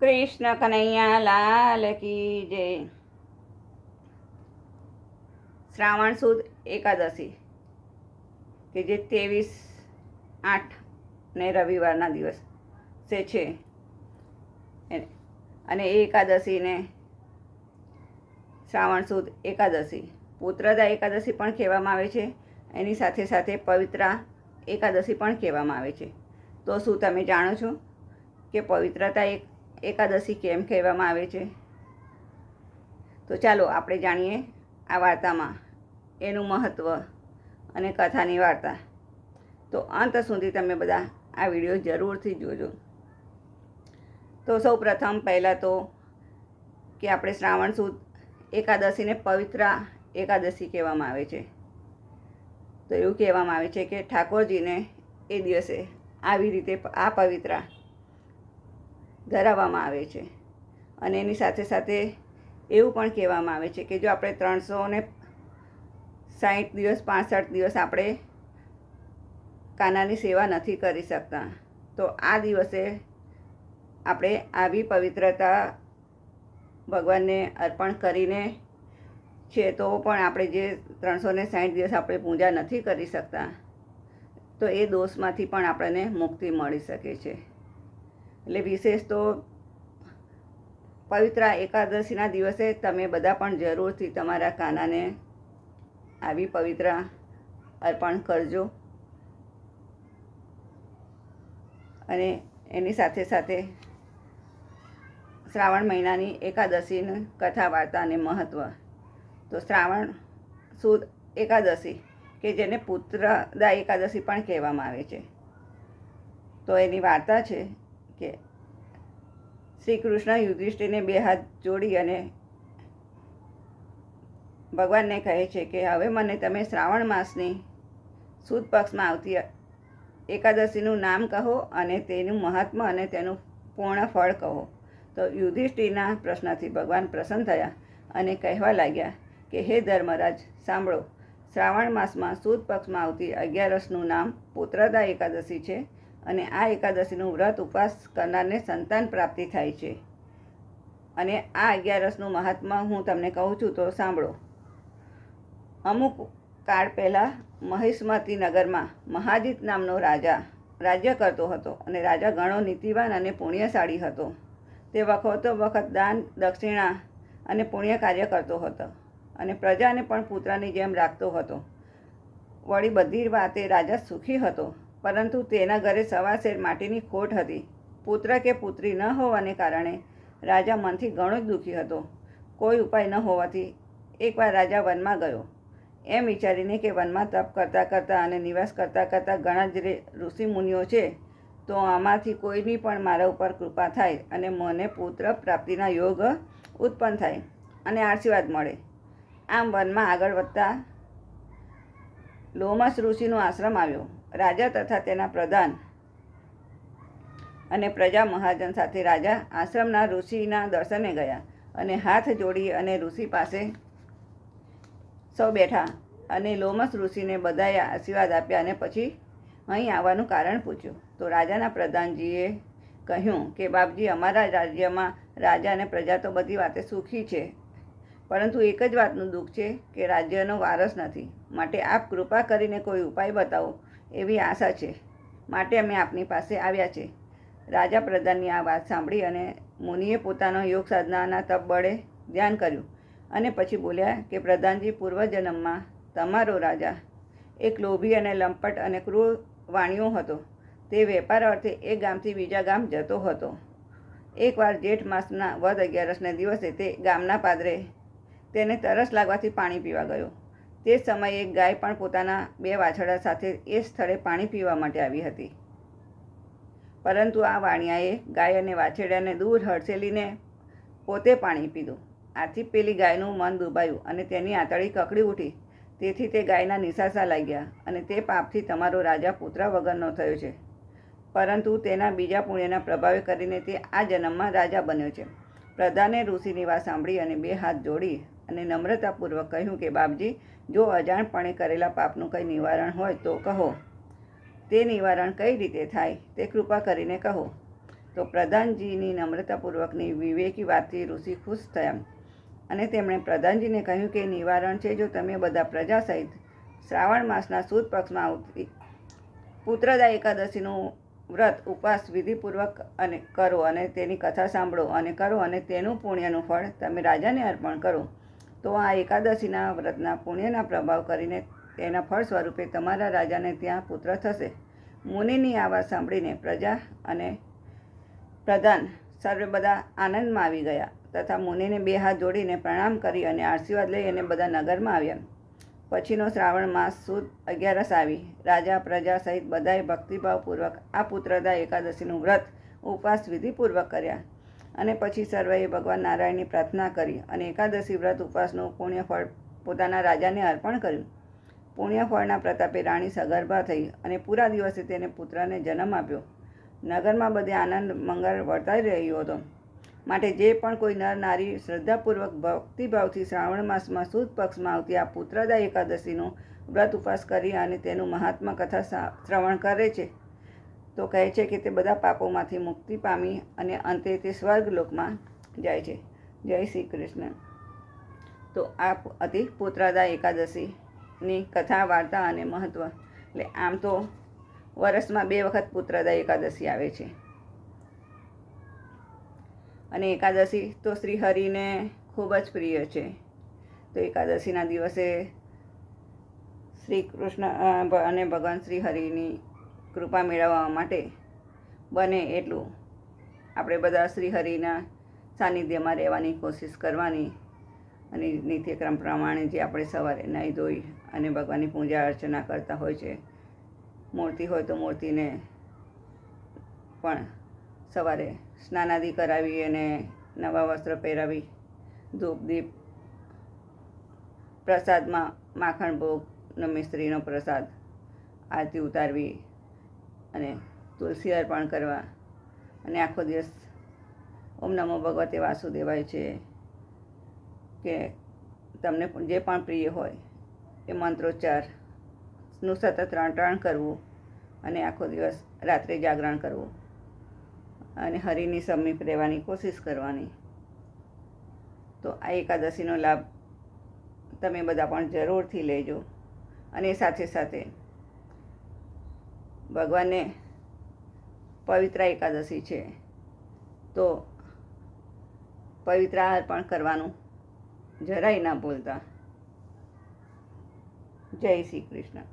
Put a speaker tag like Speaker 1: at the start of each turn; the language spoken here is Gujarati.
Speaker 1: કૃષ્ણ કનૈયા લાલ કી જય. શ્રાવણ સુદ એકાદશી કે જે 23/8 ને રવિવારના દિવસ છે અને એ એકાદશીને શ્રાવણ સુદ એકાદશી પુત્રદા એકાદશી પણ કહેવામાં આવે છે. એની સાથે સાથે પવિત્રા એકાદશી પણ કહેવામાં આવે છે. તો શું તમે જાણો છો કે પવિત્રતા એકાદશી કેમ કહેવામાં આવે છે? તો ચાલો આપણે જાણીએ આ વાર્તામાં એનું મહત્ત્વ અને કથાની વાર્તા. તો અંત સુધી તમે બધા આ વિડીયો જરૂરથી જોજો. તો સૌ પ્રથમ પહેલાં તો કે આપણે શ્રાવણ સુદ એકાદશીને પવિત્રા એકાદશી કહેવામાં આવે છે. તો એવું કહેવામાં આવે છે કે ઠાકોરજીને એ દિવસે આવી રીતે આ પવિત્રા ધરાવવામાં આવે છે. અને એની સાથે સાથે એવું પણ કહેવામાં આવે છે કે જો આપણે 360 દિવસ 65 દિવસ આપણે કાનાની સેવા નથી કરી શકતા, તો આ દિવસે આપણે આવી પવિત્રતા ભગવાનને અર્પણ કરીને છે તો પણ આપણે જે 360 દિવસ આપણે પૂજા નથી કરી શકતા, તો એ દોષમાંથી પણ આપણને મુક્તિ મળી શકે છે. એટલે વિશેષ તો પવિત્રા એકાદશીના દિવસે તમે બધા પણ જરૂરથી તમારા કાનાને આવી પવિત્રા અર્પણ કરજો. અને એની સાથે સાથે શ્રાવણ મહિનાની એકાદશીની કથા વાર્તા અને મહત્ત્વ. તો શ્રાવણ સુદ એકાદશી કે જેને પુત્રદા એકાદશી પણ કહેવામાં આવે છે. તો એની વાર્તા છે કે શ્રી કૃષ્ણ યુધિષ્ઠિરને 2 હાથ જોડી અને ભગવાનને કહે છે કે હવે મને તમે શ્રાવણ માસની સુદ પક્ષમાં આવતી એકાદશીનું નામ કહો અને તેનું મહાત્મ્ય અને તેનું પૂર્ણ ફળ કહો. તો યુધિષ્ઠિરના પ્રશ્નથી ભગવાન પ્રસન્ન થયા અને કહેવા લાગ્યા કે હે ધર્મરાજ, સાંભળો. શ્રાવણ માસમાં સુદ પક્ષમાં આવતી 11નું નામ પુત્રદા એકાદશી છે અને આ એકાદશીનું વ્રત ઉપવાસ કરનારને સંતાન પ્રાપ્તિ થાય છે. અને આ 11નું મહાત્મ્ય હું તમને કહું છું, તો સાંભળો. અમુક કાળ પહેલાં મહિષ્મતી નગરમાં મહાજીત નામનો રાજા રાજ્ય કરતો હતો અને રાજા ઘણો નીતિવાન અને પુણ્યશાળી હતો. તે વખત દાન, દક્ષિણા અને પુણ્ય કાર્ય કરતો હતો અને પ્રજાને પણ પુત્રની જેમ રાખતો હતો. વળી બધી વાતે રાજા સુખી હતો, પરંતુ તેના ઘરે સવાશેર માટીની ખોટ હતી. પુત્ર કે પુત્રી ન હોવાને કારણે રાજા મનથી ઘણો જ દુઃખી હતો. કોઈ ઉપાય ન હોવાથી એકવાર રાજા વનમાં ગયો, એમ વિચારીને કે વનમાં તપ કરતાં કરતાં અને નિવાસ કરતાં કરતાં ઘણા જ ઋષિમુનિઓ છે, તો આમાંથી કોઈની પણ મારા ઉપર કૃપા થાય અને મને પુત્ર પ્રાપ્તિના યોગ ઉત્પન્ન થાય અને આશીર્વાદ મળે. આમ વનમાં આગળ વધતા લોમસ ઋષિનો આશ્રમ આવ્યો. રાજા તથા તેના પ્રધાન અને પ્રજા મહાજન સાથે રાજા આશ્રમના ઋષિના દર્શને ગયા અને હાથ જોડી અને ઋષિ પાસે સૌ બેઠા અને લોમસ ઋષિને બધાએ આશીર્વાદ આપ્યા અને પછી અહીં આવવાનું કારણ પૂછ્યું. તો રાજાના પ્રધાનજીએ કહ્યું કે બાપજી, અમારા રાજ્યમાં રાજા અને પ્રજા તો બધી વાતે સુખી છે, પરંતુ એક જ વાતનું દુઃખ છે કે રાજ્યનો વારસ નથી. માટે આપ કૃપા કરીને કોઈ ઉપાય બતાવો એવી આશા છે, માટે અમે આપની પાસે આવ્યા છે. રાજા પ્રધાનની આ વાત સાંભળી અને મુનિએ પોતાનો યોગ સાધનાના તપ બળે ધ્યાન કર્યું અને પછી બોલ્યા કે પ્રધાનજી, પૂર્વજન્મમાં તમારો રાજા એક લોભી અને લંપટ અને ક્રૂર વાણિયો હતો. તે વેપાર અર્થે એક ગામથી બીજા ગામ જતો હતો. એકવાર જેઠ માસના વદ 11ને દિવસે તે ગામના પાદરે તેને તરસ લાગવાથી પાણી પીવા ગયો. તે જ સમયે એક ગાય પણ પોતાના 2 વાછરડા સાથે એ સ્થળે પાણી પીવા માટે આવી હતી. પરંતુ આ વાણિયાએ ગાય અને વાછરડાને દૂર હડસેલીને પોતે પાણી પીધું. આથી પેલી ગાયનું મન દુભાયું અને તેની આંતળી કકડી ઉઠી. તેથી તે ગાયના નિસાસા લાગ્યા અને તે પાપથી તમારો રાજા પુત્ર વગરનો થયો છે, પરંતુ તેના બીજા પુણ્યના પ્રભાવે કરીને તે આ જન્મમાં રાજા બન્યો છે. પ્રધાને ઋષિની વાત સાંભળી અને 2 હાથ જોડી અને નમ્રતાપૂર્વક કહ્યું કે બાપજી, જો અજાણપણે કરેલા પાપનું કંઈ નિવારણ હોય તો કહો. તે નિવારણ કઈ રીતે થાય તે કૃપા કરીને કહો. તો પ્રધાનજીની નમ્રતાપૂર્વકની વિવેકી વાતથી ઋષિ ખુશ થયા અને તેમણે પ્રધાનજીને કહ્યું કે નિવારણ છે, જો તમે બધા પ્રજા સહિત શ્રાવણ માસના સુદ પક્ષમાં આવતી પુત્રદા એકાદશીનું વ્રત ઉપવાસ વિધિપૂર્વક અને કરો અને તેની કથા સાંભળો અને કરો અને તેનું પુણ્યનું ફળ તમે રાજાને અર્પણ કરો, તો આ એકાદશીના વ્રતના પુણ્યના પ્રભાવ કરીને તેના ફળ સ્વરૂપે તમારા રાજાને ત્યાં પુત્ર થશે. મુનિની આ વાત સાંભળીને પ્રજા અને પ્રધાન સર્વે બધા આનંદમાં આવી ગયા તથા મુનિને 2 હાથ જોડીને પ્રણામ કરી અને આશીર્વાદ લઈ અને બધા નગરમાં આવ્યા. પછીનો શ્રાવણ માસ સુદ 11 આવી. રાજા પ્રજા સહિત બધાએ ભક્તિભાવપૂર્વક આ પુત્રદા એકાદશીનું વ્રત ઉપવાસ વિધિપૂર્વક કર્યા અને પછી સર્વેએ ભગવાન નારાયણની પ્રાર્થના કરી અને એકાદશી વ્રત ઉપવાસનું પુણ્યફળ પોતાના રાજાને અર્પણ કર્યું. પુણ્યફળના પ્રતાપે રાણી સગર્ભા થઈ અને પૂરા દિવસે તેને પુત્રને જન્મ આપ્યો. નગરમાં બધે આનંદ મંગળ વર્તાઈ રહ્યો હતો. માટે જે પણ કોઈ નર નારી શ્રદ્ધાપૂર્વક ભક્તિભાવથી શ્રાવણ માસમાં સુદ પક્ષમાં આવતી આ પુત્રદા એકાદશીનું વ્રત ઉપવાસ કરી અને તેનું મહાત્મા કથા શ્રવણ કરે છે, તો કહે છે કે તે બધા પાપોમાંથી મુક્તિ પામી અને અંતે તે સ્વર્ગલોકમાં જાય છે. જય શ્રી કૃષ્ણ. તો આ હતી પુત્રદા એકાદશીની કથા, વાર્તા અને મહત્ત્વ. એટલે આમ તો વર્ષમાં 2 વખત પુત્રદા એકાદશી આવે છે અને એકાદશી તો શ્રી હરિને ખૂબ જ પ્રિય છે. તો એકાદશીના દિવસે શ્રી કૃષ્ણ અને ભગવાન શ્રી હરિની કૃપા મેળવવા માટે બને એટલું આપણે બધા શ્રી હરિના સાનિધ્યમાં રહેવાની કોશિશ કરવાની અને નિત્યક્રમ પ્રમાણે જે આપણે સવારે નાહી ધોઈ અને ભગવાનની પૂજા અર્ચના કરતા હોય છે, મૂર્તિ હોય તો મૂર્તિને પણ સવારે સ્નાનાદિ કરાવી અને નવા વસ્ત્ર પહેરાવી, ધૂપ દીપ, પ્રસાદમાં માખણ ભોગનો મિશ્રીનો પ્રસાદ, આરતી ઉતારવી અને તુલસી અર્પણ કરવા અને આખો દિવસ ઓમ નમો ભગવતે વાસુદેવાય છે કે તમને જે પણ પ્રિય હોય એ મંત્રોચ્ચારનું સતત રટણ કરવું અને આખો દિવસ રાત્રે જાગરણ કરવું અને હરિની સમીપ રહેવાની કોશિશ કરવાની. તો આ એકાદશીનો લાભ તમે બધા પણ જરૂરથી લેજો. અને સાથે સાથે ભગવાનને પવિત્ર એકાદશી છે તો પવિત્ર અર્પણ કરવાનું જરાય ના ભૂલતા. જય શ્રી કૃષ્ણ.